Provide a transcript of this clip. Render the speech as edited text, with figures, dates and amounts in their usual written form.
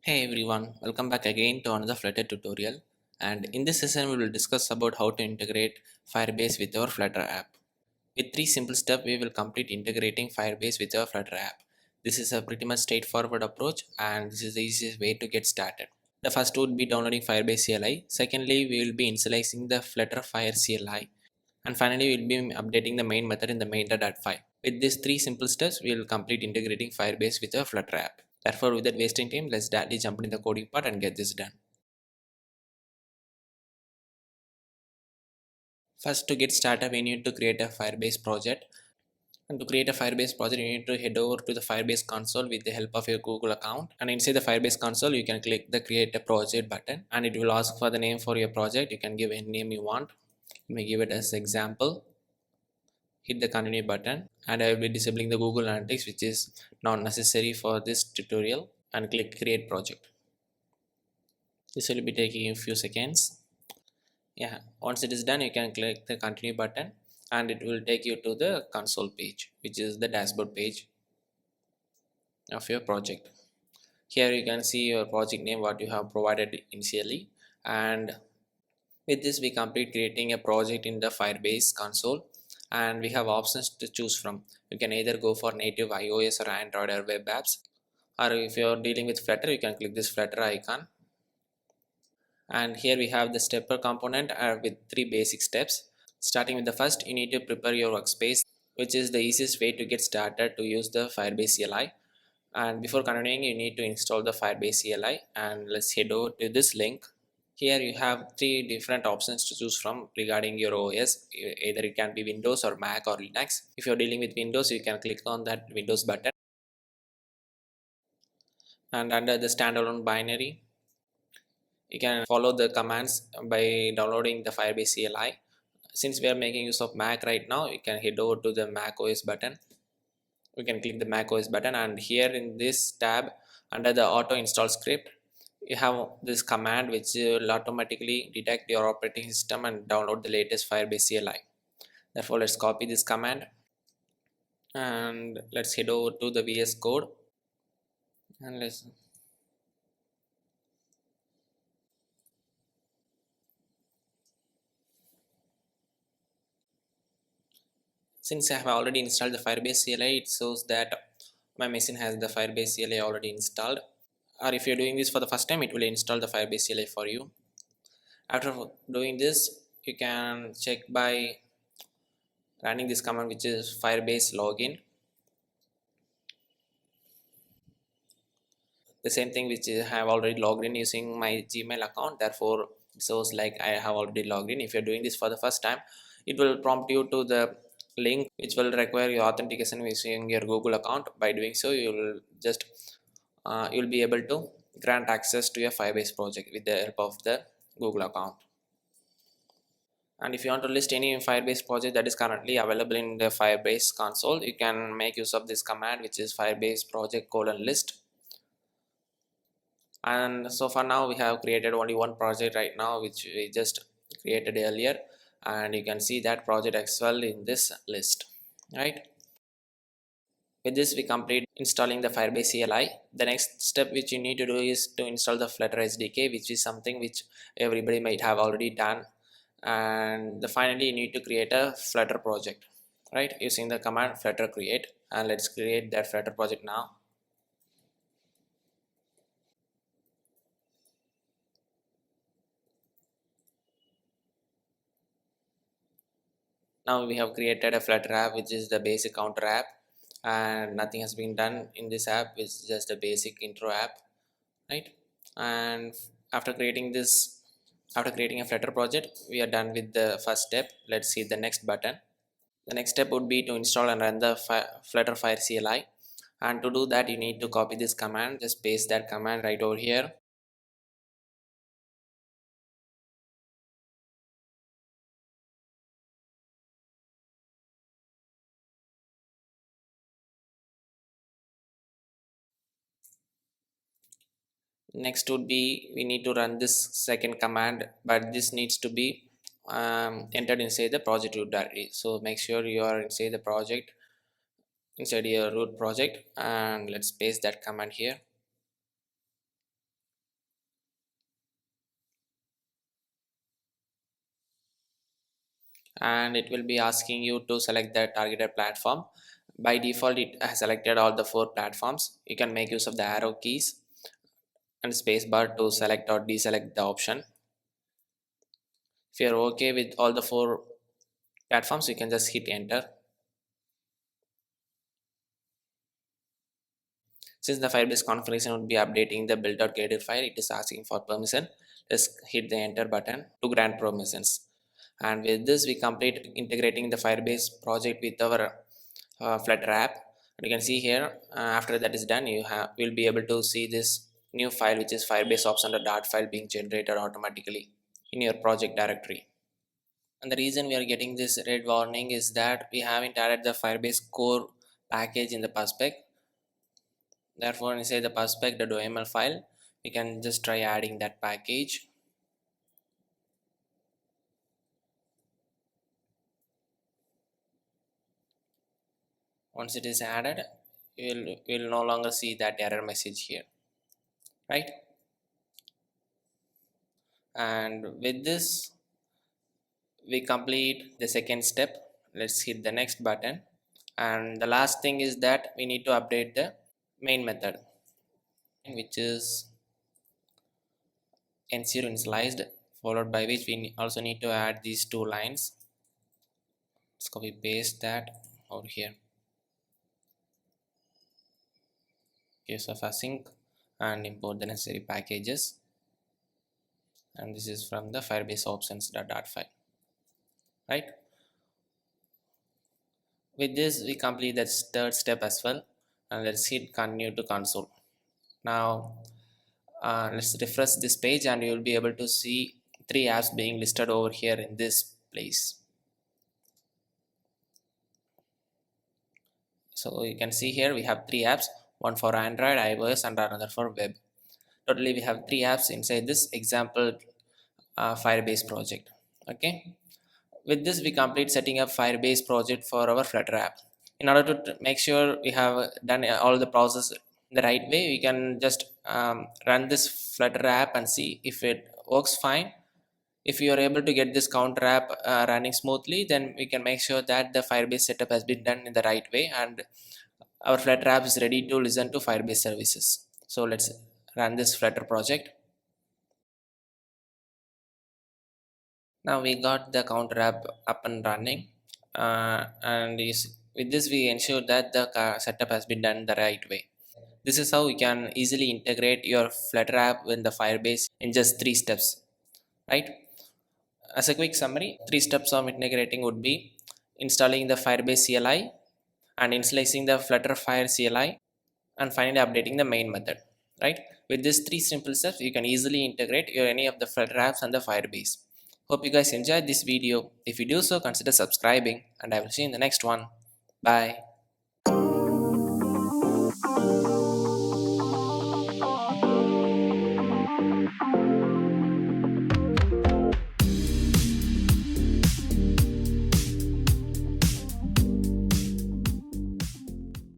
Hey everyone, welcome back again to another Flutter tutorial. And in this session, we will discuss about how to integrate Firebase with our Flutter app. With three simple steps, we will complete integrating Firebase with our Flutter app. This is a pretty much straightforward approach, and this is the easiest way to get started. The first would be downloading Firebase CLI. Secondly, we will be initializing the FlutterFire CLI. And finally, we will be updating the main method in the main.py. With these three simple steps, we will complete integrating Firebase with our Flutter app. Therefore, without wasting time, let's directly jump into the coding part and get this done. First, to get started, we need to create a Firebase project. And to create a Firebase project, you need to head over to the Firebase console with the help of your Google account. And inside the Firebase console, you can click the Create a Project button, and it will ask for the name for your project. You can give any name you want. You may give it as example. Hit the Continue button, and I will be disabling the Google Analytics, which is not necessary for this tutorial. And click Create Project. This will be taking a few seconds. Yeah, once it is done, you can click the Continue button, and it will take you to the console page, which is the dashboard page of your project. Here you can see your project name, what you have provided initially, and with this we complete creating a project in the Firebase console. And we have options to choose from. You can either go for native iOS or Android or web apps, or if you're dealing with Flutter, you can click this Flutter icon. And here we have the stepper component with three basic steps. Starting with the first, you need to prepare your workspace, which is the easiest way to get started to use the Firebase CLI. And before continuing, you need to install the Firebase CLI, and let's head over to this link. Here you have three different options to choose from regarding your OS. Either it can be Windows or Mac or Linux. If you're dealing with Windows, you can click on that Windows button, and under the standalone binary, you can follow the commands by downloading the Firebase CLI. Since we are making use of Mac right now, you can head over to the Mac OS button. We can click the Mac OS button, and here in this tab under the auto install script, you have this command which will automatically detect your operating system and download the latest Firebase CLI. Therefore, let's copy this command, and let's head over to the VS Code, and let's since I have already installed the Firebase CLI, it shows that my machine has the Firebase CLI already installed. Or if you're doing this for the first time, it will install the Firebase CLI for you. After doing this, you can check by running this command, which is Firebase login. The same thing which I have already logged in using my Gmail account. Therefore, it shows like I have already logged in. If you're doing this for the first time, it will prompt you to the link which will require your authentication using your Google account. By doing so, you will just you'll be able to grant access to your Firebase project with the help of the Google account. And if you want to list any Firebase project that is currently available in the Firebase console, you can make use of this command, which is Firebase project list. And so for now, we have created only one project right now, which we just created earlier, and you can see that project as well in this list, right? With this, we complete installing the Firebase CLI. The next step which you need to do is to install the Flutter SDK, which is something which everybody might have already done. And finally, you need to create a Flutter project, right? Using the command flutter create, and let's create that Flutter project now. Now we have created a Flutter app, which is the basic counter app, and nothing has been done in this app. It's just a basic intro app, right? And after creating this, after creating a Flutter project, we are done with the first step. Let's see the next button. The next step would be to install and run the FlutterFire CLI. And to do that, you need to copy this command. Just paste that command right over here. Next would be we need to run this second command, but this needs to be entered inside the project root directory. So make sure you are inside the project, inside your root project, and let's paste that command here. and it will be asking you to select the targeted platform. By default, it has selected all the 4 platforms. You can make use of the arrow keys and spacebar to select or deselect the option. If you're okay with all the 4 platforms, you can just hit enter. Since the Firebase configuration would be updating the build.creative file, it is asking for permission. Just hit the enter button to grant permissions. And with this, we complete integrating the Firebase project with our Flutter app. And you can see here, after that is done, will be able to see this new file, which is Firebase ops under dart file being generated automatically in your project directory. And the reason we are getting this red warning is that we haven't added the Firebase core package in the perspec. Therefore, inside the perspec.yml file, we can just try adding that package. Once it is added, we'll no longer see that error message here, right? And with this, we complete the second step. Let's hit the next button. And the last thing is that we need to update the main method, which is ensure initialized, followed by which we also need to add these 2 lines. Let's copy paste that over here. Use of async and import the necessary packages. And this is from the Firebase options.dart file, right? With this, we complete that third step as well. And let's hit continue to console. Now, let's refresh this page and you will be able to see 3 apps being listed over here in this place. So you can see here we have 3 apps, one for Android, iOS, and another for web. Totally we have 3 apps inside this example Firebase project. Okay, with this we complete setting up Firebase project for our Flutter app. In order to make sure we have done all the process the right way, we can just run this Flutter app and see if it works fine. If you are able to get this counter app running smoothly, then we can make sure that the Firebase setup has been done in the right way and our Flutter app is ready to listen to Firebase services. So let's run this Flutter project. Now we got the counter app up and running, with this we ensure that the setup has been done the right way. This is how we can easily integrate your Flutter app with the Firebase in just 3 steps, right? As a quick summary, 3 steps of integrating would be installing the Firebase CLI and initializing the FlutterFire CLI and finally updating the main method, right? With these 3 simple steps, you can easily integrate any of the Flutter apps and the Firebase. Hope you guys enjoyed this video. If you do so, consider subscribing and I will see you in the next one. Bye.